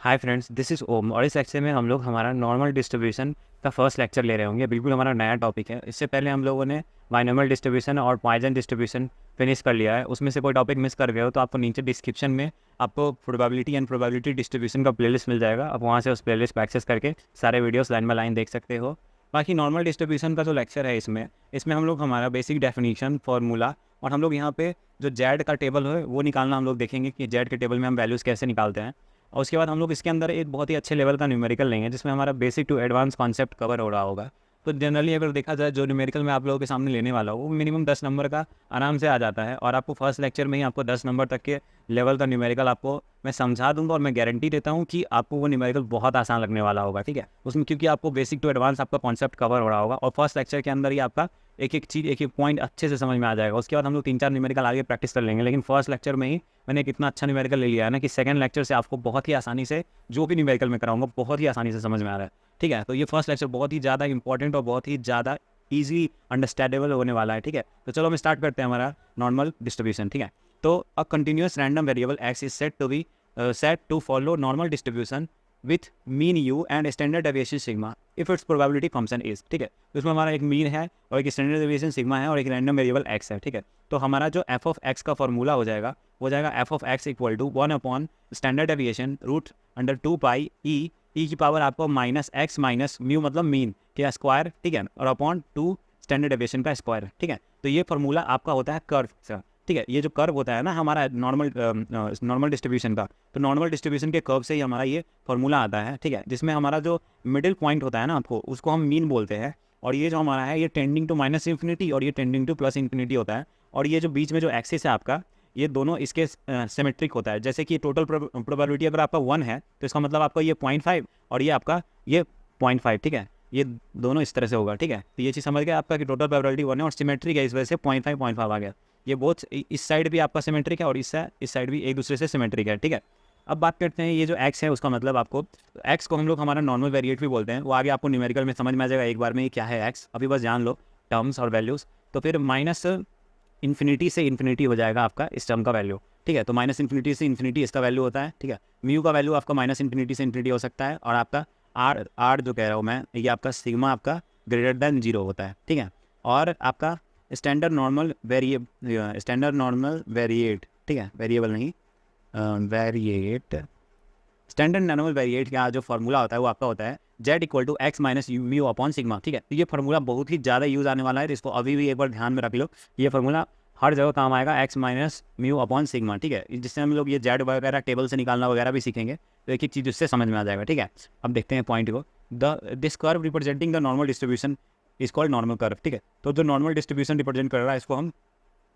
Hi friends, this is ओम और इस lecture में हम लोग हमारा नॉर्मल डिस्ट्रीब्यूशन का फर्स्ट लेक्चर ले रहे होंगे। बिल्कुल हमारा नया टॉपिक है। इससे पहले हम लोगों ने बाइनोमियल डिस्ट्रीब्यूशन और पॉइसन डिस्ट्रीब्यूशन फिनिश कर लिया है। उसमें से कोई टॉपिक मिस कर गए हो तो आपको नीचे डिस्क्रिप्शन में आपको प्रोबेबिलिटी एंड प्रोबेबिलिटी डिस्ट्रीब्यूशन का प्लेलिस्ट मिल जाएगा। आप वहाँ से उस प्लेलिस्ट को एक्सेस करके सारे वीडियोस लाइन बाय लाइन देख सकते हो। बाकी नॉर्मल डिस्ट्रीब्यूशन का जो लेक्चर है इसमें हम लोग हमारा बेसिक डेफिनीशन फार्मूला और हम लोग यहाँ पे जो जेड का टेबल है वो निकालना हम लोग देखेंगे कि जेड के टेबल में हम वैल्यूज़ कैसे निकालते हैं। और उसके बाद हम लोग इसके अंदर एक बहुत ही अच्छे लेवल का न्यूमेरिकल लेंगे जिसमें हमारा basic to advance concept cover हो रहा होगा। तो जनरली अगर देखा जाए जो न्यूमेरिकल मैं आप लोगों के सामने लेने वाला हूँ वो मिनिमम 10 नंबर का आराम से आ जाता है और आपको फर्स्ट लेक्चर में ही आपको 10 नंबर तक के लेवल का न्यूमेरिकल आपको मैं समझा दूंगा और मैं गारंटी देता हूँ कि आपको वो न्यूमेरिकल बहुत आसान लगने वाला होगा। ठीक है, उसमें क्योंकि आपको बेसिक टू एडवांस आपका कॉन्सेप्ट कवर हो रहा होगा और फर्स्ट लेक्चर के अंदर ही आपका एक एक चीज़ एक एक पॉइंट अच्छे से समझ में आ जाएगा। उसके बाद हम लोग 3-4 न्यूमेरिकल आगे प्रैक्टिस कर लेंगे, लेकिन फर्स्ट लेक्चर में ही मैंने एक इतना अच्छा न्यूमेरिकल ले लिया है ना कि सेकंड लेक्चर से आपको बहुत ही आसानी से जो भी न्यूमेरिकल में कराऊंगा बहुत ही आसानी से समझ में आ रहा है। ठीक है, तो ये फर्स्ट लेक्चर बहुत ही ज़्यादा इंपॉर्टेंट और बहुत ही ज़्यादा ईजी अंडरस्टैंडेबल होने वाला है। ठीक है, तो चलो हम स्टार्ट करते हैं हमारा नॉर्मल डिस्ट्रीब्यूशन। ठीक है, तो a continuous random variable x is set to follow normal distribution with mean u and standard deviation sigma if its probability function is. ठीक है, तो इसमें हमारा एक मीन है और एक स्टैंडर्ड डेविएशन सिग्मा है और एक रैंडम वेरिएबल एक्स है। ठीक है, तो हमारा जो एफ ऑफ एक्स का फॉर्मूला हो जाएगा वो जाएगा f of x equal to 1 upon standard deviation root under 2 pi e की पावर आपको माइनस एक्स माइनस म्यू मतलब मीन के स्क्वायर। ठीक है, और अपॉन 2 स्टैंडर्ड डेविएशन का स्क्वायर। ठीक है, तो ये फॉर्मूला आपका होता है कर्व से। ठीक है, ये जो कर्व होता है ना हमारा नॉर्मल डिस्ट्रीब्यूशन का, तो नॉर्मल डिस्ट्रीब्यूशन के कर्व से ही हमारा ये फॉर्मूला आता है। ठीक है, जिसमें हमारा जो मिडिल पॉइंट होता है ना आपको उसको हम मीन बोलते हैं और ये जो हमारा है ये टेंडिंग टू माइनस इन्फिनिटी और ये टेंडिंग टू प्लस इन्फिनिटी होता है। और ये जो बीच में जो एक्सिस है आपका ये दोनों इसके सिमेट्रिक होता है। जैसे कि टोटल प्रोबेबिलिटी अगर आपका 1 है तो इसका मतलब आपका ये 0.5 और ये आपका ये 0.5। ठीक है, ये दोनों इस तरह से होगा। ठीक है, तो ये चीज़ समझ गया आपका कि टोटल प्रोबेबिलिटी 1 है और सिमेट्रिक है, इस वजह से 0.5 आ गया। ये बोथ इस साइड भी आपका सिमेट्रिक है और इस साइड भी एक दूसरे से सिमेट्रिक है। ठीक है, अब बात करते हैं ये जो एक्स है उसका मतलब आपको एक्स को हम लोग हमारा नॉर्मल वेरिएट भी बोलते हैं। वो आगे आपको न्यूमेरिकल में समझ में आ जाएगा एक बार में ये क्या है एक्स। अभी बस जान लो टर्म्स और वैल्यूज़। तो फिर माइनस इन्फिनिटी से इन्फिनिटी हो जाएगा आपका इस टर्म का वैल्यू। ठीक है, तो माइनस इन्फिनिटी से इन्फिनिटी इसका वैल्यू होता है। ठीक है, म्यू का वैल्यू आपका माइनस इन्फिनिटी से इन्फिनिटी हो सकता है और आपका आर आर जो कह रहा हूँ मैं ये आपका सिग्मा आपका ग्रेटर देन 0 होता है। ठीक है, और आपका स्टैंडर्ड नॉर्मल वेरिएट। ठीक है, वेरिएबल नहीं वेरिएट स्टैंडर्ड नॉर्मल वेरिएट का जो फॉर्मूला होता है वो आपका होता है z equal to x minus mu upon sigma. ठीक है, तो ये फॉर्मूला बहुत ही ज़्यादा यूज़ आने वाला है, तो इसको अभी भी एक बार ध्यान में रख लो। ये फॉर्मूला हर जगह काम आएगा x minus mu upon sigma. ठीक है, जिससे हम लोग ये जेड वगैरह टेबल से निकालना वगैरह भी सीखेंगे, तो एक एक चीज़ उससे समझ में आ जाएगा। ठीक है, अब देखते हैं पॉइंट को। This curve representing the normal distribution is called normal curve. ठीक है, तो जो नॉर्मल डिस्ट्रीब्यूशन रिप्रेजेंट कर रहा है इसको हम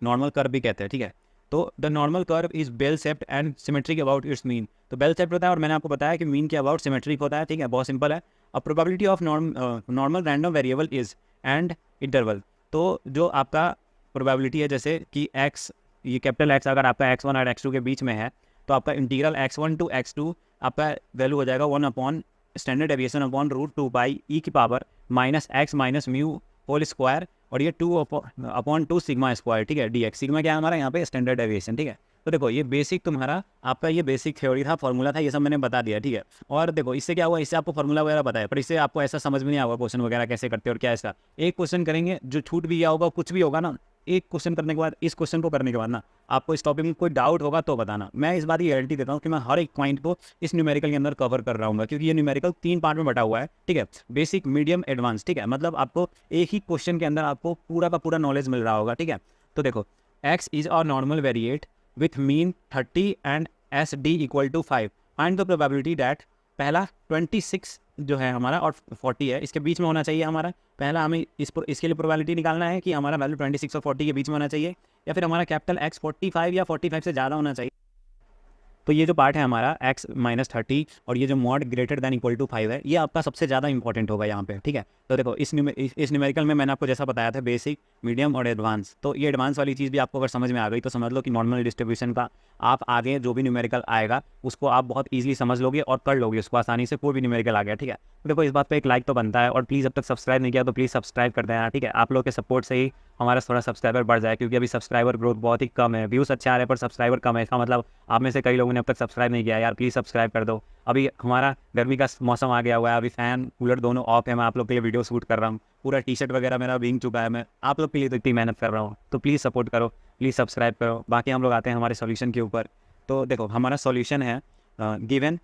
नॉर्मल कर्व भी कहते हैं। ठीक है, तो the normal curve is bell shaped and symmetric about its mean. तो बेल शेप्ड होता है और मैंने आपको बताया कि मीन के अबाउट सिमेट्रिक होता है। ठीक है, बहुत सिंपल है। A probability of normal random variable is and interval. तो जो आपका प्रोबेबिलिटी है जैसे कि एक्स, ये कैपिटल एक्स अगर आपका x1 और x2 के बीच में है तो आपका इंटीग्रल x1 टू x2 आपका वैल्यू हो जाएगा 1 upon standard deviation upon root 2 by e की power minus x minus mu whole square और ये 2 अपॉन 2 सिग्मा स्क्वायर। ठीक है, डी एक्स सिग्मा क्या है हमारा यहाँ पे स्टैंडर्ड डेविएशन। ठीक है, तो देखो ये बेसिक तुम्हारा आपका ये बेसिक थ्योरी था, फॉर्मूला था, ये सब मैंने बता दिया। ठीक है, और देखो इससे क्या हुआ, इससे आपको फॉर्मूला वगैरह बताया पर इससे आपको ऐसा समझ में नहीं आएगा क्वेश्चन वगैरह कैसे करते हैं और क्या इसका। एक क्वेश्चन करेंगे जो छूट भी गया होगा कुछ भी होगा ना, एक क्वेश्चन करने के बाद इस क्वेश्चन को करने के बाद ना आपको इस टॉपिक में कोई डाउट होगा तो बताना। मैं इस बात की गारंटी देता हूँ कि मैं हर एक पॉइंट को इस न्यूमेरिकल के अंदर कवर कर रहा हूँ क्योंकि ये न्यूमेरिकल 3 पार्ट में बटा हुआ है। ठीक है, बेसिक मीडियम एडवांस। ठीक है, मतलब आपको एक ही क्वेश्चन के अंदर आपको पूरा का पूरा नॉलेज मिल रहा होगा। ठीक है, तो देखो एक्स इज और normal variate with mean 30 and S D equal to 5 find the probability that. पहला 26 जो है हमारा और 40 है, इसके बीच में होना चाहिए हमारा। पहला हमें इसके लिए प्रोबेबिलिटी निकालना है कि हमारा वैल्यू 26 और 40 के बीच में होना चाहिए या फिर हमारा कैपिटल एक्स 45 या 45 से ज़्यादा होना चाहिए। तो ये जो पार्ट है हमारा x माइनस 30 और ये जो mod greater than equal to 5 है ये आपका सबसे ज़्यादा इंपॉर्टेंट होगा यहाँ पे। ठीक है, तो देखो इस न्यूमेरिकल में मैंने आपको जैसा बताया था बेसिक मीडियम और एडवांस, तो ये एडवांस वाली चीज़ भी आपको अगर समझ में आ गई तो समझ लो कि नॉर्मल डिस्ट्रीब्यूशन का आप आगे जो भी न्यूमेरिकल आएगा उसको आप बहुत ईजिली समझ लोगे और कर लोगे उसको आसानी से, कोई भी न्यूमेरिकल आ गया। ठीक है, तो देखो इस बात पर एक लाइक तो बनता है और प्लीज़ अब तक सब्सक्राइब नहीं किया तो प्लीज़ सब्सक्राइब कर देना। ठीक है, आप लोग के सपोर्ट से ही हमारा थोड़ा सब्सक्राइबर बढ़ जाए, क्योंकि अभी सब्सक्राइबर ग्रोथ बहुत ही कम है, व्यूज़ अच्छे आ रहे हैं पर सब्सक्राइबर कम है। इसका मतलब आप में से कई लोगों ने अब तक सब्सक्राइब नहीं किया यार, प्लीज़ सब्सक्राइब कर दो। अभी हमारा गर्मी का मौसम आ गया हुआ है, अभी फ़ैन कूलर दोनों ऑफ है, मैं आप लोग के लिए वीडियो शूट कर रहा हूँ, पूरा टी शर्ट वगैरह मेरा भीग चुका है, मैं आप लोग के लिए तो इतनी मेहनत कर रहा हूँ, तो प्लीज़ सपोर्ट करो, प्लीज़ सब्सक्राइब करो। बाकी हम लोग आते हैं हमारे सॉल्यूशन के ऊपर। तो देखो हमारा सॉल्यूशन है given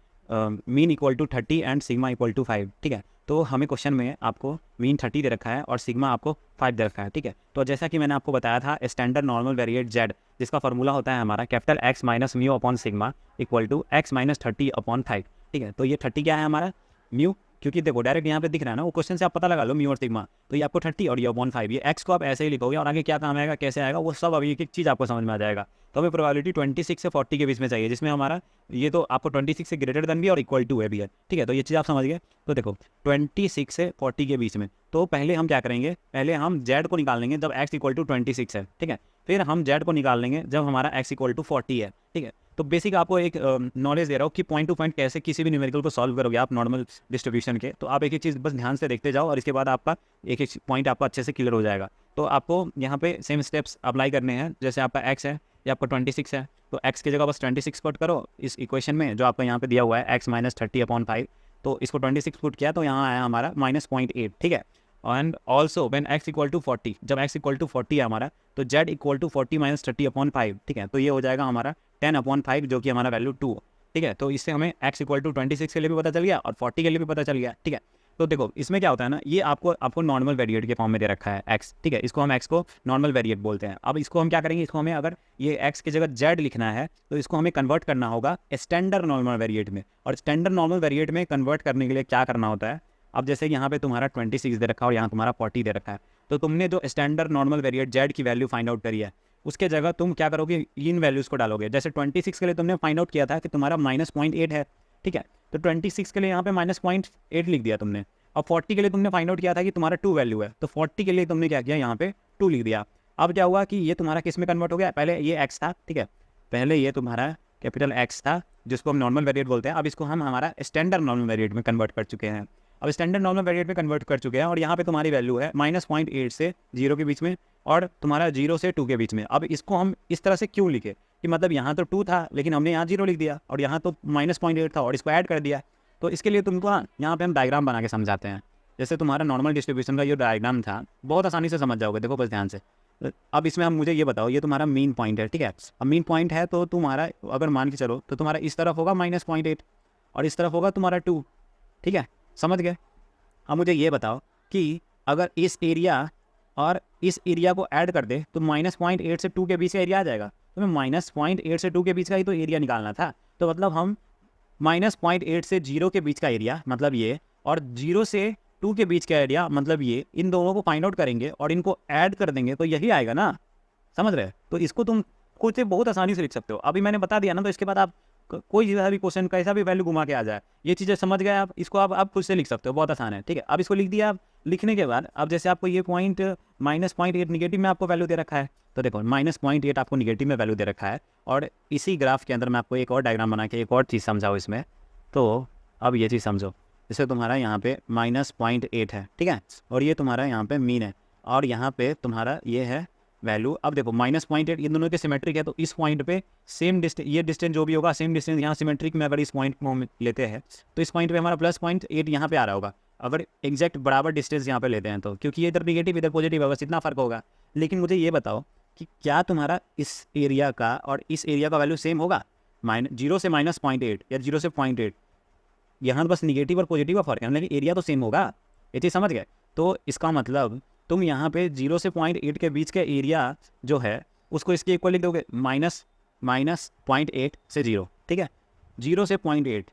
mean equal to 30 and sigma equal to 5, ठीक है। तो हमें क्वेश्चन में आपको मीन 30 दे रखा है और सिग्मा आपको 5 दे रखा है, ठीक है। तो जैसा कि मैंने आपको बताया था स्टैंडर्ड नॉर्मल वेरिएट जेड, जिसका फॉर्मूला होता है हमारा capital x minus mu upon sigma equal to x minus 30 upon 5, ठीक है। तो ये 30 क्या है हमारा म्यू, क्योंकि देखो डायरेक्ट यहाँ पे दिख रहा है ना, वो क्वेश्चन से आप पता लगा लो म्यू और सिग्मा, तो ये आपको 30 और ये अपॉन 5, ये एक्स को आप ऐसे ही लिखोगे और आगे क्या काम आएगा कैसे आएगा वो सब अभी एक एक चीज़ आपको समझ में आ जाएगा। तो हमें प्रोबेबिलिटी 26 से 40 के बीच में चाहिए, जिसमें हमारा ये तो आपको 26 से ग्रेटर देन भी और इक्वल टू है भी है, ठीक है। तो ये चीज़ आप समझ गए। तो देखो 26 से 40 के बीच में, तो पहले हम क्या करेंगे, पहले हम जेड को निकाल लेंगे जब एक्स इक्वल टू 26 है, ठीक है। फिर हम जेड को निकाल लेंगे जब हमारा एक्स इक्वल टू 40 है, ठीक है। तो बेसिक आपको एक नॉलेज दे रहा हूँ कि पॉइंट टू पॉइंट कैसे किसी भी न्यूमेरिकल को सॉल्व करोगे आप नॉर्मल डिस्ट्रीब्यूशन के। तो आप एक एक चीज़ बस ध्यान से देखते जाओ और इसके बाद आपका एक एक पॉइंट आपका अच्छे से क्लियर हो जाएगा। तो आपको यहाँ पे सेम स्टेप्स अप्लाई करने हैं, जैसे आपका एक्स है या आपका 26 है, तो एक्स की जगह बस 26 पुट करो इस इक्वेशन में जो आपका यहाँ पे दिया हुआ है एक्स माइनस 30 अपॉन 5, तो इसको 26 पुट किया तो यहाँ आया हमारा -0.8, ठीक है। And also when x equal to 40, जब एक्स इक्वल टू 40 है हमारा, तो z equal to 40 minus 30 upon 5, ठीक है। तो ये हो जाएगा हमारा 10 अपॉन 5, जो कि हमारा वैल्यू 2, ठीक है। तो इससे हमें एक्स इक्वल टू 26 के लिए भी पता चल गया और 40 के लिए भी पता चल गया, ठीक है। तो देखो इसमें क्या होता है ना, ये आपको नॉर्मल वेरिएट के फॉर्म में दे रखा है एक्स, ठीक है। इसको हम एक्स को नॉर्मल वेरिएट बोलते हैं। अब इसको हम क्या करेंगे, इसको हमें अगर ये एक्स की जगह जेड लिखना है तो इसको हमें कन्वर्ट करना होगा स्टैंडर्ड नॉर्मल वेरिएट में। और स्टैंडर्ड नॉर्मल वेरिएट में कन्वर्ट करने के लिए क्या करना होता है, अब जैसे यहाँ पे तुम्हारा 26 दे रखा है और यहाँ तुम्हारा 40 दे रखा है, तो तुमने जो स्टैंडर्ड नॉर्मल वेरिएट जेड की वैल्यू फाइंड आउट करी है, उसके जगह तुम क्या करोगे, इन वैल्यूज़ को डालोगे। जैसे 26 के लिए तुमने फाइंड आउट किया था कि तुम्हारा -0.8 है, ठीक है। तो 26 के लिए यहाँ पे -0.8 लिख दिया तुमने। और 40 के लिए तुमने फाइंड आउट किया था कि तुम्हारा 2 वैल्यू है, तो 40 के लिए तुमने क्या किया, यहाँ पे 2 लिख दिया। अब क्या हुआ कि ये तुम्हारा किस में कन्वर्ट हो गया, पहले ये एक्स था, ठीक है, पहले ये तुम्हारा कैपिटल एक्स था जिसको हम नॉर्मल वेरिएट बोलते हैं, अब इसको हम हमारा स्टैंडर्ड नॉर्मल वेरिएट में कन्वर्ट कर चुके हैं। अब स्टैंडर्ड नॉर्मल वेरिएट में कन्वर्ट कर चुके हैं और यहाँ पे तुम्हारी वैल्यू है -0.8 से 0 के बीच में और तुम्हारा 0 से 2 के बीच में। अब इसको हम इस तरह से क्यों लिखे कि मतलब यहाँ तो 2 था लेकिन हमने यहाँ 0 लिख दिया और यहाँ तो -0.8 था और इसको ऐड कर दिया। तो इसके लिए तुमको ना यहाँ पे हम डायग्राम बना के समझाते हैं। जैसे तुम्हारा नॉर्मल डिस्ट्रीब्यूशन का ये डायग्राम था, बहुत आसानी से समझ जाओगे, देखो बस ध्यान से। अब इसमें हम मुझे ये बताओ, ये तुम्हारा मेन पॉइंट है, ठीक है। अब मेन पॉइंट है तो तुम्हारा अगर मान के चलो तो तुम्हारा इस तरफ होगा -0.8 और इस तरफ होगा तुम्हारा 2, ठीक है, समझ गए। अब मुझे ये बताओ कि अगर इस एरिया और इस एरिया को ऐड कर दे तो -0.8 से 2 के बीच का एरिया आ जाएगा। तो हमें -0.8 से 2 के बीच का ही तो एरिया निकालना था। तो मतलब हम -0.8 से 0 के बीच का एरिया मतलब ये, और 0 से 2 के बीच का एरिया मतलब ये, इन दोनों को फाइंड आउट करेंगे और इनको ऐड कर देंगे तो यही आएगा ना, समझ रहे? तो इसको तुम खुद से बहुत आसानी से लिख सकते हो। अभी मैंने बता दिया ना, तो इसके बाद आप कोई सा भी क्वेश्चन कैसा भी वैल्यू घुमा के आ जाए, ये चीज़ें समझ गए आप, इसको आप खुद से लिख सकते हो, बहुत आसान है, ठीक है। अब इसको लिख दिया आप, लिखने के बाद अब जैसे आपको ये पॉइंट -0.8 निगेटिव में आपको वैल्यू दे रखा है, तो देखो -0.8 आपको निगेटिव में वैल्यू दे रखा है। और इसी ग्राफ के अंदर मैं आपको एक और डायग्राम बना के एक और चीज़ समझाऊँ इसमें। तो अब ये चीज़ समझो, जैसे तुम्हारा यहाँ पे -0.8 है, ठीक है, और ये तुम्हारा यहाँ पे मीन है और यहाँ पे तुम्हारा ये है वैल्यू। अब देखो -0.8 इन दोनों के सिमेट्रिक है, तो इस पॉइंट पे सेम डिस्टेंस, ये डिस्टेंस जो भी होगा सेम डिस्टेंस यहाँ सिमेट्रिक में अगर इस पॉइंट को हम लेते हैं तो इस पॉइंट पे हमारा +0.8 यहाँ पे आ रहा होगा, अगर एग्जैक्ट बराबर डिस्टेंस यहाँ पे लेते हैं तो, क्योंकि ये इधर निगेटिव इधर पॉजिटिव है, बस इतना फर्क होगा। लेकिन मुझे ये बताओ कि क्या तुम्हारा इस एरिया का और इस एरिया का वैल्यू सेम होगा, 0 से -0.8 या 0 से 0.8, यहाँ तो बस निगेटिव और पॉजिटिव का फर्क है, लेकिन एरिया तो सेम होगा, ये चीज़ समझ गए। तो इसका मतलब तुम यहाँ पे 0 से 0.8 के बीच का एरिया जो है उसको इसके इक्वल लिख दोगे, -0.8 से 0, ठीक है, 0 से 0.8,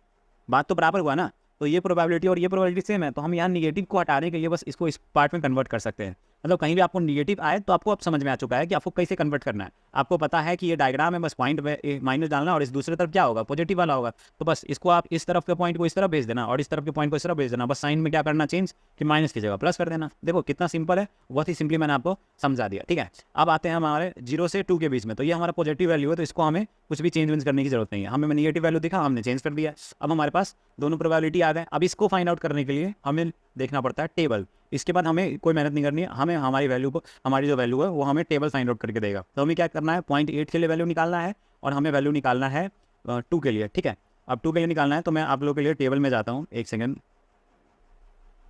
बात तो बराबर हुआ ना। तो ये प्रोबेबिलिटी और ये प्रोबेबिलिटी सेम है, तो हम यहाँ निगेटिव को हटाने के लिए बस इसको इस पार्ट में कन्वर्ट कर सकते हैं। मतलब कहीं भी आपको निगेटिव आए तो आपको अब समझ में आ चुका है कि आपको कैसे कन्वर्ट करना है। आपको पता है कि ये डायग्राम है, बस पॉइंट में माइनस डालना और इस दूसरी तरफ क्या होगा, पॉजिटिव वाला होगा। तो बस इसको आप इस तरफ के पॉइंट को इस तरफ भेज देना और इस तरफ के पॉइंट को इस तरफ भेज देना, बस साइन में क्या करना चेंज कि माइनस की जगह प्लस कर देना। देखो कितना सिंपल है, बहुत ही सिंपली मैंने आपको समझा दिया, ठीक है। अब आते हैं हमारे 0 से 2 के बीच में, तो ये हमारा पॉजिटिव वैल्यू है, तो इसको हमें कुछ भी चेंज करने की जरूरत नहीं है। हमें निगेटिव वैल्यू दिखा, हमने चेंज कर दिया। अब हमारे पास दोनों प्रोबेबिलिटी आ गए। अब इसको फाइंड आउट करने के लिए हमें देखना पड़ता है टेबल। इसके बाद हमें कोई मेहनत नहीं करनी है, हमें हमारी वैल्यू को, हमारी जो वैल्यू है वो हमें टेबल फाइंड आउट करके देगा। तो हमें क्या करना है, 0.8 के लिए वैल्यू निकालना है और हमें वैल्यू निकालना है 2 के लिए, ठीक है। अब 2 के लिए निकालना है तो मैं आप लोगों के लिए टेबल में जाता हूँ, एक सेकेंड,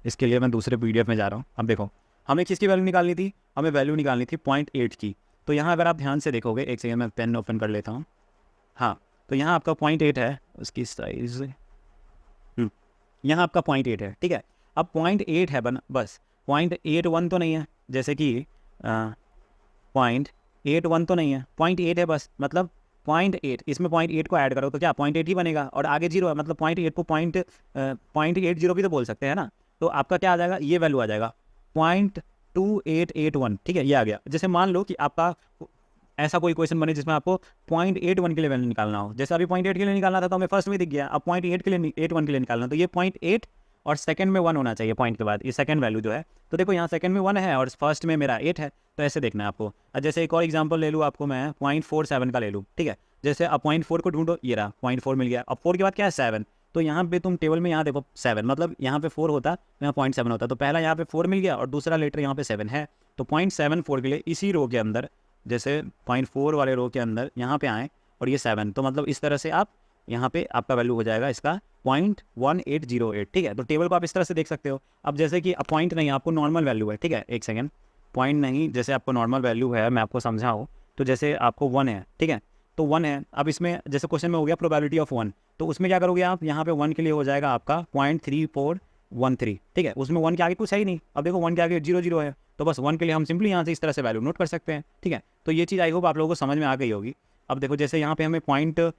इसके लिए मैं दूसरे PDF में जा रहा हूँ। अब देखो हमें किसकी वैल्यू निकालनी थी, हमें वैल्यू निकालनी थी 0.8 की। तो यहाँ अगर आप ध्यान से देखोगे, एक सेकेंड मैं पेन ओपन कर लेता हूँ। हाँ, तो यहाँ आपका 0.8 है, उसकी साइज यहाँ आपका 0.8 है, ठीक है। अब 0.8 है बस, 0.81 तो नहीं है, जैसे कि 0.81 तो नहीं है, 0.8 है बस, मतलब 0.8, इसमें 0.8 को ऐड करो तो क्या 0.8 ही बनेगा, और आगे 0 है, मतलब 0.8 को 0.80 भी तो बोल सकते हैं ना। तो आपका क्या आ जाएगा, ये वैल्यू आ जाएगा 0.2881, ठीक है, ये आ गया। जैसे मान लो कि आपका ऐसा कोई क्वेश्चन बने जिसमें आपको 0.81 के लिए वैल्यू निकालना हो, जैसे अभी 0.8 के लिए निकालना था तो हमें फर्स्ट में दिख गया, अब 0.8 के लिए 81 के लिए निकालना, तो ये 0.8 और सेकंड में 1 होना चाहिए पॉइंट के बाद, ये सेकंड वैल्यू जो है। तो देखो यहाँ सेकंड में 1 है और फर्स्ट में मेरा 8 है, तो ऐसे देखना है आपको। जैसे एक और एग्जाम्पल ले लूँ आपको मैं 0.47 का ले लूँ, ठीक है। जैसे अब 0.4 को ढूंढो, ये रहा 0.4 मिल गया। अब 4 के बाद क्या है 7, तो यहाँ पे तुम टेबल में यहाँ देखो 7, मतलब यहाँ पे 4 होता तो यहाँ 0.7 होता, तो पहला यहाँ पे 4 मिल गया और दूसरा लेटर यहाँ पे 7 है। तो 0.74 के लिए इसी रो के अंदर, जैसे 0.4 वाले रो के अंदर यहाँ पे आए और ये 7, तो मतलब इस तरह से आप यहाँ पे आपका वैल्यू हो जाएगा इसका 0.1808, ठीक है। तो टेबल को आप इस तरह से देख सकते हो। अब जैसे कि पॉइंट नहीं, आपको नॉर्मल वैल्यू है, ठीक है, एक सेकेंड, पॉइंट नहीं, जैसे आपको नॉर्मल वैल्यू है, मैं आपको समझाऊँ तो जैसे आपको 1 है, ठीक है, तो 1 है। अब इसमें जैसे क्वेश्चन में हो गया प्रोबेबिलिटी ऑफ 1, तो उसमें क्या करोगे आप, यहाँ पे 1 के लिए हो जाएगा आपका 0.3413, ठीक है, उसमें 1 के आगे कुछ है ही नहीं। अब देखो 1 के आगे 0 है, तो बस 1 के लिए हम सिंपली यहाँ से इस तरह से वैल्यू नोट कर सकते हैं, ठीक है। तो ये चीज़ आई होप आप लोगों को समझ में आ गई होगी। अब देखो जैसे यहाँ पे हमें 0.2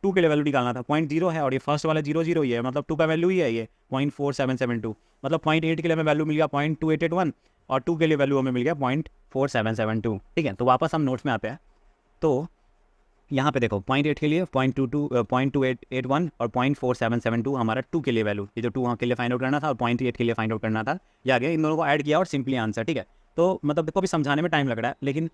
के लिए वैल्यू निकालना था, 0.0 है और ये फर्स्ट वाला 0 ही है, मतलब 2 का वैल्यू ही है ये 0.4772, मतलब 0.8 के लिए हमें वैल्यू मिल गया 0.2881 और 2 के लिए वैल्यू हमें मिल गया 0.4772, ठीक है। तो वापस हम नोट्स में आते हैं। तो यहाँ पे देखो 0.8 के लिए 0.2881 और 0.4772 हमारा 2 के लिए वैल्यू, ये जो 2 के लिए फाइंड आउट करना था और 0.8 के लिए फाइंड आउट करना था, ये आ गया। इन दोनों को ऐड किया और सिंपली आंसर, ठीक है। तो मतलब देखो अभी समझाने में टाइम लग रहा है, लेकिन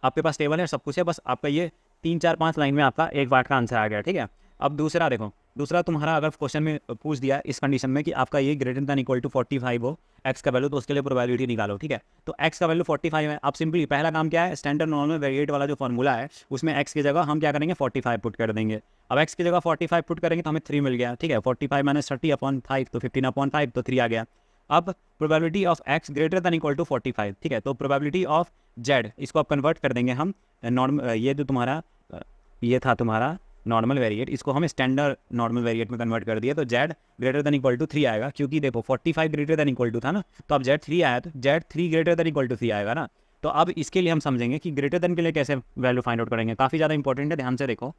आपके पास टेबल है, सब कुछ है, बस आपका ये 3 4 5 लाइन में आपका एक पार्ट का आंसर आ गया, ठीक है। अब दूसरा देखो, दूसरा तुम्हारा अगर क्वेश्चन में पूछ दिया इस कंडीशन में कि आपका ये ग्रेटर दैन इक्वल टू 45 हो एक्स का वैल्यू, तो उसके लिए प्रोबेबिलिटी निकालो, ठीक है। तो एक्स का वैल्यू 45 है। अब सिंपली पहला काम क्या है, स्टैंडर्ड नॉर्मल वेरिएट वाला जो फॉर्मूला है उसमें एक्स की जगह हम क्या करेंगे 45 पुट कर देंगे। अब एक्स की जगह 45 पुट करेंगे तो हमें 3 मिल गया, ठीक है। 45 - 30/5 तो 15/5, तो 3 आ गया। अब probability of x greater than equal to 45, ठीक है। तो प्रोबेबिलिटी ऑफ जेड, इसको आप कन्वर्ट कर देंगे हम नॉर्मल, ये जो तुम्हारा ये था तुम्हारा नॉर्मल वेरिएट, इसको हम स्टैंडर्ड नॉर्मल वेरिएट में कन्वर्ट कर दिया, तो z greater than equal to 3 आएगा, क्योंकि देखो 45 ग्रेटर दैन इक्वल टू था ना, तो अब जेड 3 आया तो z 3 greater than equal to 3 आएगा ना। तो अब इसके लिए हम समझेंगे कि ग्रेटर दैन के लिए कैसे वैल्यू फाइंड आउट करेंगे, काफ़ी ज़्यादा इंपॉर्टेंट है, ध्यान से देखो।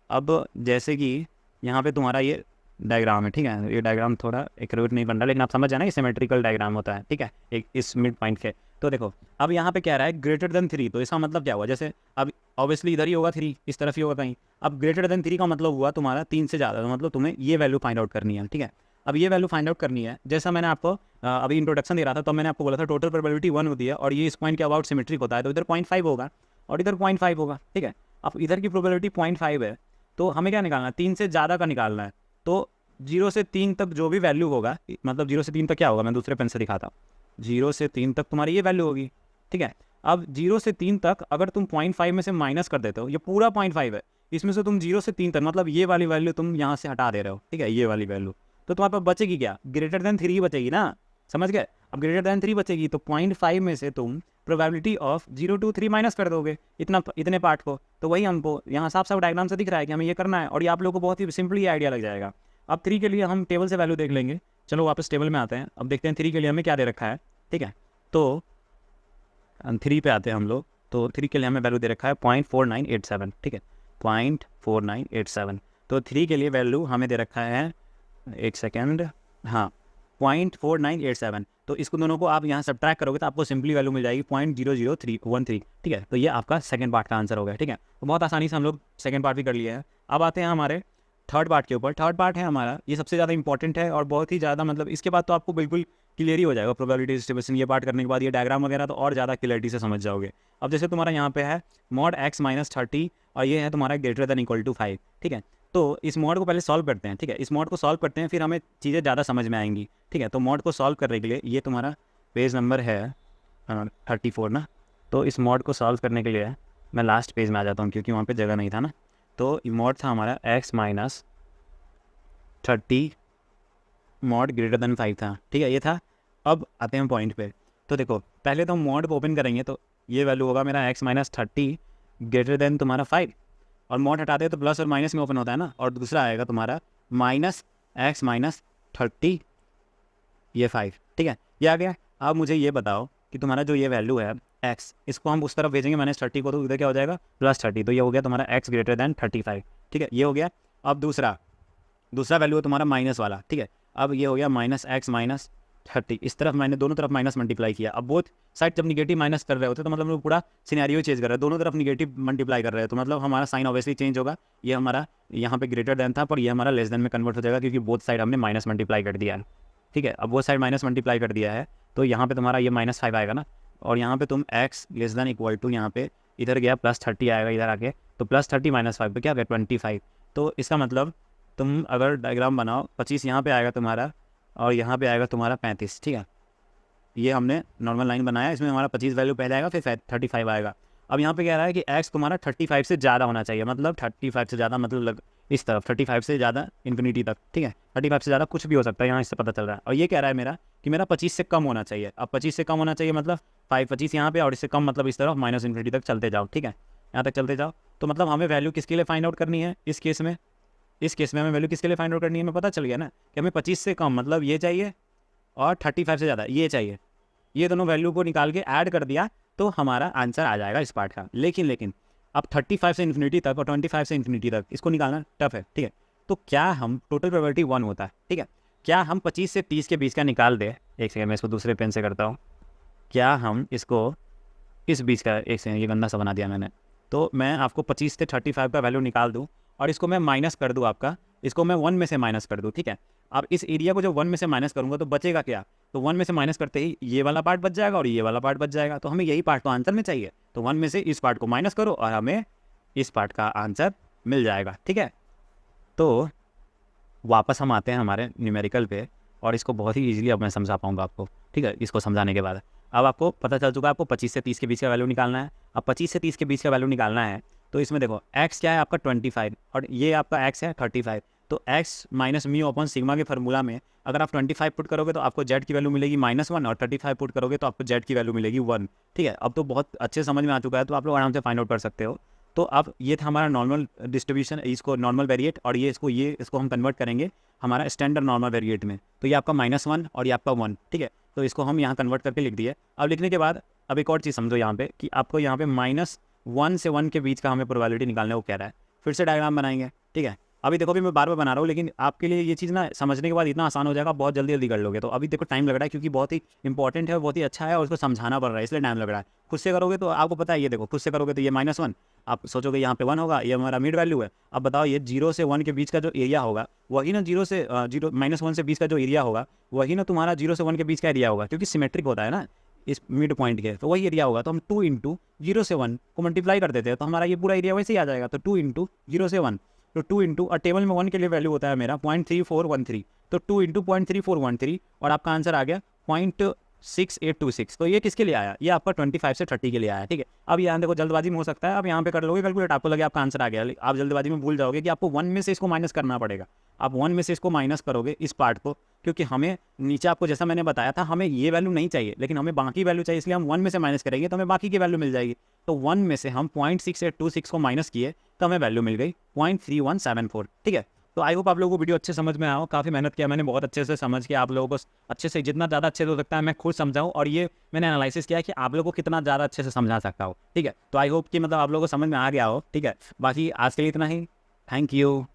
अब जैसे कि यहाँ पे तुम्हारा ये डायग्राम है, ठीक है, ये डायग्राम थोड़ा एक्यूरेट नहीं बन रहा, लेकिन आप समझ जाना ये सिमेट्रिकल डायग्राम होता है, ठीक है, एक इस मिड पॉइंट के। तो देखो अब यहाँ पे क्या रहा है ग्रेटर देन 3, तो इसका मतलब क्या हुआ, जैसे अब ऑब्वियसली इधर ही होगा 3, इस तरफ ही होगा कहीं। अब ग्रेटर देन 3 का मतलब हुआ तुम्हारा 3 से ज़्यादा, तो मतलब तुम्हें ये वैल्यू फाइंड आउट करनी है, ठीक है। अब ये वैल्यू फाइंड आउट करनी है, जैसा मैंने आपको अभी इंट्रोडक्शन दे रहा था, तो मैंने आपको बोला था टोटल प्रोबेबिलिटी 1 होती है और ये इस पॉइंट के अबाउट सिमेट्रिक होता है, तो इधर 0.5 होगा और इधर 0.5 होगा, ठीक है। अब इधर की प्रोबेबिलिटी 0.5 है, तो हमें क्या निकालना है, 3 से ज़्यादा का निकालना है। तो 0 से 3 तक जो भी वैल्यू होगा, मतलब 0 से 3 तक क्या होगा, मैं दूसरे पेन से दिखाता हूँ। 0 से 3 तक तुम्हारी ये वैल्यू होगी, ठीक है। अब 0 से 3 तक अगर तुम 0.5 में से माइनस कर देते हो, ये पूरा 0.5 है, इसमें से तुम 0 से 3 तक मतलब ये वाली वैल्यू तुम यहाँ से हटा दे रहे हो, ठीक है, ये वाली वैल्यू, तो तुम्हारे पास बचेगी क्या, ग्रेटर देन 3 बचेगी ना, समझ गए। अब ग्रेटर देन 3 बचेगी तो 0.5 में से तुम प्रोबेबिलिटी ऑफ 0 to 3 माइनस कर दोगे इतने पार्ट को। तो वही हमको यहाँ साफ साफ डायग्राम से दिख रहा है कि हमें ये करना है, और ये आप लोगों को बहुत ही सिंपली आइडिया लग जाएगा। अब 3 के लिए हम टेबल से वैल्यू देख लेंगे, चलो वापस टेबल में आते हैं। अब देखते हैं 3 के लिए हमें क्या दे रखा है, ठीक है। तो 3 पे आते हैं हम लोग, तो 3 के लिए हमें वैल्यू दे रखा है 0.4987, ठीक है, 0.4987। तो 3 के लिए वैल्यू हमें दे रखा है, एक सेकेंड, हाँ 0.4987। तो इसको दोनों को आप यहाँ सब्ट्रैक्ट करोगे तो आपको सिंपली वैल्यू मिल जाएगी 0.00313, ठीक है। तो ये आपका सेकंड पार्ट का आंसर हो गया, ठीक है। तो बहुत आसानी से हम लोग सेकंड पार्ट भी कर लिए हैं। अब आते हैं हमारे थर्ड पार्ट के ऊपर। थर्ड पार्ट है हमारा, ये सबसे ज़्यादा इंपॉर्टेंट है और बहुत ही ज़्यादा, मतलब इसके बाद तो आपको बिल्कुल क्लियर ही हो जाएगा प्रोबेबिलिटी डिस्ट्रीब्यूशन। ये पार्ट करने के बाद ये डायग्राम वगैरह तो और ज़्यादा क्लियरिटी से समझ जाओगे। अब जैसे तुम्हारा यहाँ पे है mod x - 30 और ये है तुम्हारा ग्रेटर देन इक्वल टू 5, ठीक है। तो इस मॉड को पहले सॉल्व करते हैं, ठीक है, इस मॉड को सॉल्व करते हैं, फिर हमें चीज़ें ज़्यादा समझ में आएंगी, ठीक है। तो मॉड को सॉल्व करने के लिए ये तुम्हारा पेज नंबर है 34 ना। तो इस मॉड को सॉल्व करने के लिए मैं लास्ट पेज में आ जाता हूँ क्योंकि वहाँ पे जगह नहीं था ना। तो मॉड था हमारा x minus 30 mod greater than 5 था, ठीक है, ये था। अब आते हैं पॉइंट पे। तो देखो पहले तो हम मॉड को ओपन करेंगे तो ये वैल्यू होगा मेरा x माइनस 30 ग्रेटर देन तुम्हारा 5, और मॉड हटाते हैं तो प्लस और माइनस में ओपन होता है ना। और दूसरा आएगा तुम्हारा माइनस x माइनस 30 ये 5, ठीक है, ये आ गया। अब मुझे ये बताओ कि तुम्हारा जो ये वैल्यू है x, इसको हम उस तरफ भेजेंगे -30 को, तो इधर क्या हो जाएगा +30, तो ये हो गया तुम्हारा x ग्रेटर देन 35, ठीक है, ये हो गया। अब दूसरा वैल्यू है तुम्हारा माइनस वाला, ठीक है। अब ये हो गया -x माइनस 30, इस तरफ मैंने दोनों तरफ माइनस मल्टीप्लाई किया। अब बोथ साइड जब निगेटिव माइनस कर रहे होते तो मतलब हम लोग पूरा सिनेरियो चेंज कर रहे हैं, दोनों तरफ निगेटिव मल्टीप्लाई कर रहे हैं, तो मतलब हमारा साइन ऑब्वियसली चेंज होगा। ये हमारा यहाँ पे ग्रेटर देन था पर ये हमारा लेस देन में कन्वर्ट हो जाएगा क्योंकि बोथ साइड हमने माइनस मल्टीप्लाई कर दिया है, ठीक है। अब वो साइड माइनस मल्टीप्लाई कर दिया है तो यहाँ पे तुम्हारा ये -5 आएगा ना, और यहाँ पे तुम x less than equal to यहाँ पे इधर गया +30 आएगा इधर आके, तो +30 -5 तो क्या गया 25। तो इसका मतलब तुम अगर डायग्राम बनाओ 25 यहाँ पे आएगा तुम्हारा और यहाँ पे आएगा तुम्हारा 35, ठीक है। ये हमने नॉर्मल लाइन बनाया, इसमें हमारा 25 वैल्यू पहले आएगा फिर 35 आएगा। अब यहाँ पे कह रहा है कि x तुम्हारा 35 से ज़्यादा होना चाहिए, मतलब 35 से ज़्यादा मतलब इस तरफ 35 से ज़्यादा इन्फिनिटी तक, ठीक है, 35 से ज़्यादा कुछ भी हो सकता है यहाँ, इससे पता चल रहा है। और ये कह रहा है मेरा कि मेरा 25 से कम होना चाहिए। अब 25 से कम होना चाहिए मतलब 25 यहाँ पे और इससे कम मतलब इस तरफ -इन्फिनिटी तक चलते जाओ, ठीक है, यहाँ तक चलते जाओ। तो मतलब हमें वैल्यू किसके लिए फाइंड आउट करनी है इस केस में हमें वैल्यू किसके लिए फाइंड आउट करनी है, हमें पता चल गया ना कि हमें 25 से कम मतलब ये चाहिए और 35 से ज़्यादा ये चाहिए। ये दोनों वैल्यू को निकाल के ऐड कर दिया तो हमारा आंसर आ जाएगा इस पार्ट का। लेकिन अब 35 से इन्फिनिटी तक और 25 से इन्फिनिटी तक इसको निकालना टफ है, ठीक है। तो क्या हम टोटल प्रोबेबिलिटी 1 होता है, ठीक है, क्या हम 25 से 30 के बीच का निकाल दे, एक सेकंड मैं इसको दूसरे पेन से करता हूँ, क्या हम इसको इस बीच का, एक सेकंड ये गंदा सा बना दिया मैंने, तो मैं आपको 25 से 35 का वैल्यू निकाल दूँ और इसको मैं माइनस कर दूँ आपका, इसको मैं 1 में से माइनस कर दूँ, ठीक है। अब इस एरिया को जब 1 में से माइनस करूँगा तो बचेगा क्या, तो 1 में से माइनस करते ही ये वाला पार्ट बच जाएगा और ये वाला पार्ट बच जाएगा, तो हमें यही पार्ट तो आंसर में चाहिए। तो 1 में से इस पार्ट को माइनस करो और हमें इस पार्ट का आंसर मिल जाएगा, ठीक है। तो वापस हम आते हैं हमारे न्यूमेरिकल पे और इसको बहुत ही ईजिली अब मैं समझा पाऊँगा आपको, ठीक है। इसको समझाने के बाद अब आपको पता चल चुका है आपको 25 से 30 के बीच का वैल्यू निकालना है। अब 25 से 30 के बीच का वैल्यू निकालना है तो इसमें देखो x क्या है आपका 25 और ये आपका x है 35, तो x minus mu upon sigma के फार्मूला में अगर आप 25 पुट करोगे तो आपको z की वैल्यू मिलेगी -1 और 35 पुट करोगे तो आपको z की वैल्यू मिलेगी 1, ठीक है। अब तो बहुत अच्छे समझ में आ चुका है, तो आप लोग आराम से फाइंड आउट कर सकते हो। तो अब ये था हमारा नॉर्मल डिस्ट्रीब्यूशन, इसको नॉर्मल वेरिएट, और ये इसको हम कन्वर्ट करेंगे हमारा स्टैंडर्ड नॉर्मल वेरिएट में। तो ये आपका -1 और ये आपका 1, ठीक है। तो इसको हम यहाँ कन्वर्ट करके लिख दिए। अब लिखने के बाद अब एक और चीज़ समझो यहाँ पे कि आपको यहाँ पे -1 से 1 के बीच का हमें प्रोबेबिलिटी निकालने को कह रहा है। फिर से डायग्राम बनाएंगे, ठीक है। अभी देखो, अभी मैं बार बार बना रहा हूँ लेकिन आपके लिए ये चीज़ ना समझने के बाद इतना आसान हो जाएगा, बहुत जल्दी कर लोगे। तो अभी देखो टाइम लग रहा है क्योंकि बहुत ही इंपॉर्टेंट है, बहुत ही अच्छा है और उसको समझाना पड़ रहा है, इसलिए टाइम लग रहा है। खुद से करोगे तो आपको पता है, ये देखो खुद से करोगे तो ये -1 आप सोचोगे यहाँ पे 1 होगा, ये हमारा मिड वैल्यू है। अब बताओ ये 0 से 1 के बीच का जो एरिया होगा वही ना -1 से 20 का जो एरिया होगा वही ना तुम्हारा 0 से 1 के बीच का एरिया होगा, क्योंकि सिमेट्रिक होता है ना इस मिड पॉइंट के, तो वही एरिया होगा। तो हम 2 × 0 से 1 को मल्टीप्लाई कर देते हैं तो हमारा ये पूरा एरिया वैसे ही आ जाएगा। तो 2 × 0 से 1, तो 2 × और टेबल में 1 के लिए वैल्यू होता है मेरा 0.3413, तो 2 × 0.3413 और आपका आंसर आ गया 0.6826। तो ये किसके लिए आया, ये आपका 25 से 30 के लिए आया, ठीक है। अब यहाँ देखो जल्दबाजी में हो सकता है, अब यहाँ पे कर लोगे कैलकुलेट, आपको लगे आपका आंसर आ गया, आप जल्दबाजी में भूल जाओगे कि आपको 1 में से इसको माइनस करना पड़ेगा। आप 1 में से इसको माइनस करोगे इस पार्ट को, क्योंकि हमें नीचे आपको जैसा मैंने बताया था हमें ये वैल्यू नहीं चाहिए लेकिन हमें बाकी वैल्यू चाहिए, इसलिए हम 1 में से माइनस करेंगे तो हमें बाकी की वैल्यू मिल जाएगी। तो 1 में से हम 0.6826 को माइनस किए तो हमें वैल्यू मिल गई 0.3174, ठीक है। तो आई होप आप लोगों को वीडियो अच्छे समझ में आया हो। काफ़ी मेहनत किया मैंने, बहुत अच्छे से समझ के आप लोगों को अच्छे से, जितना ज़्यादा अच्छे से हो सकता है मैं खुद समझाऊँ, और ये मैंने एनालिसिस किया है कि आप लोगों को कितना ज़्यादा अच्छे से समझा सकता हो, ठीक है। तो आई होप कि मतलब आप लोगों को समझ में आ गया हो, ठीक है। बाकी आज के लिए इतना ही, थैंक यू।